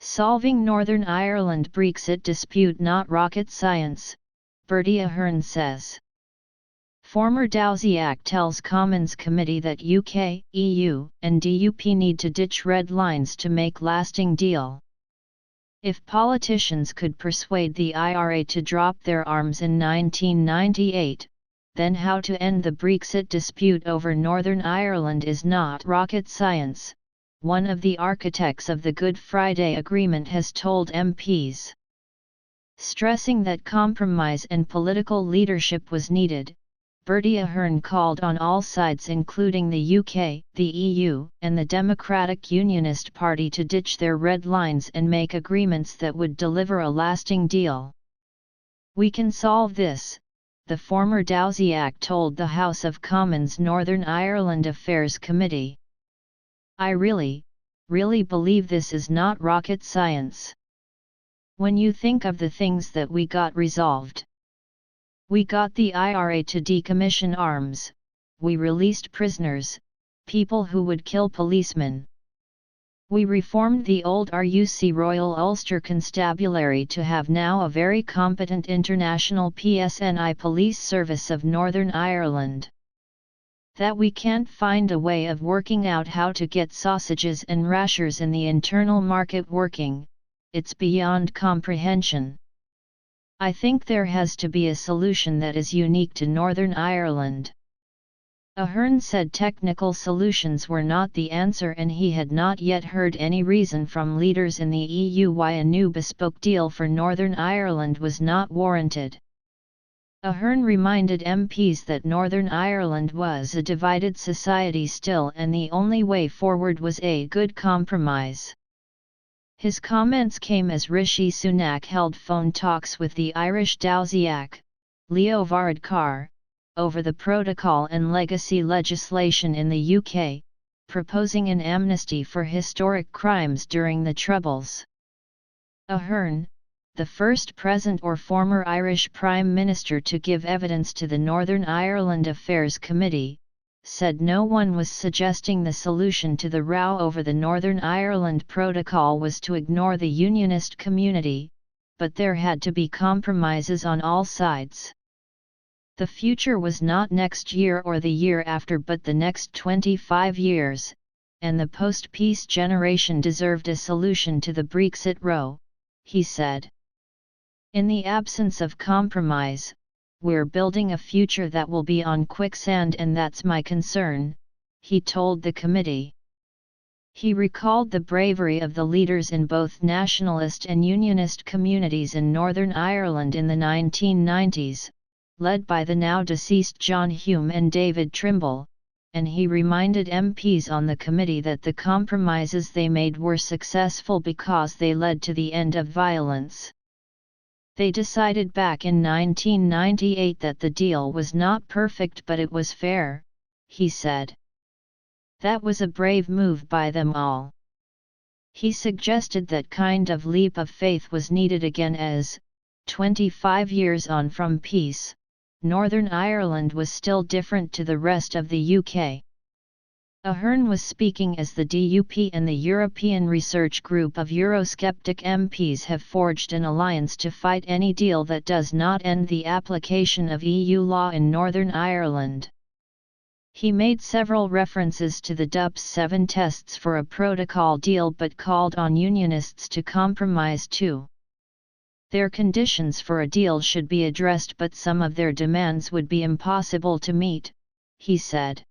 Solving Northern Ireland Brexit dispute not rocket science, Bertie Ahern says. Former Dowsiak tells Commons Committee that UK, EU, and DUP need to ditch red lines to make lasting deal. If politicians could persuade the IRA to drop their arms in 1998, then how to end the Brexit dispute over Northern Ireland is not rocket science, one of the architects of the Good Friday Agreement has told MPs. Stressing that compromise and political leadership was needed, Bertie Ahern called on all sides including the UK, the EU, and the Democratic Unionist Party to ditch their red lines and make agreements that would deliver a lasting deal. "We can solve this," the former Dowsiak told the House of Commons Northern Ireland Affairs Committee. "I really believe this is not rocket science. When you think of the things that we got resolved. We got the IRA to decommission arms, we released prisoners, people who would kill policemen. We reformed the old RUC Royal Ulster Constabulary to have now a very competent international PSNI police service of Northern Ireland. That we can't find a way of working out how to get sausages and rashers in the internal market working, it's beyond comprehension. I think there has to be a solution that is unique to Northern Ireland." Ahern said technical solutions were not the answer and he had not yet heard any reason from leaders in the EU why a new bespoke deal for Northern Ireland was not warranted. Ahern reminded MPs that Northern Ireland was a divided society still and the only way forward was a good compromise. His comments came as Rishi Sunak held phone talks with the Irish Dowsiak, Leo Varadkar, over the protocol and legacy legislation in the UK, proposing an amnesty for historic crimes during the Troubles. Ahern, the first present or former Irish Prime Minister to give evidence to the Northern Ireland Affairs Committee, said no one was suggesting the solution to the row over the Northern Ireland Protocol was to ignore the Unionist community, but there had to be compromises on all sides. The future was not next year or the year after but the next 25 years, and the post-peace generation deserved a solution to the Brexit row, he said. "In the absence of compromise, we're building a future that will be on quicksand and that's my concern," he told the committee. He recalled the bravery of the leaders in both nationalist and unionist communities in Northern Ireland in the 1990s, led by the now deceased John Hume and David Trimble, and he reminded MPs on the committee that the compromises they made were successful because they led to the end of violence. "They decided back in 1998 that the deal was not perfect but it was fair," he said. "That was a brave move by them all." He suggested that kind of leap of faith was needed again as, 25 years on from peace, Northern Ireland was still different to the rest of the UK. Ahern was speaking as the DUP and the European Research Group of Eurosceptic MPs have forged an alliance to fight any deal that does not end the application of EU law in Northern Ireland. He made several references to the DUP's 7 tests for a protocol deal but called on unionists to compromise too. Their conditions for a deal should be addressed but some of their demands would be impossible to meet, he said.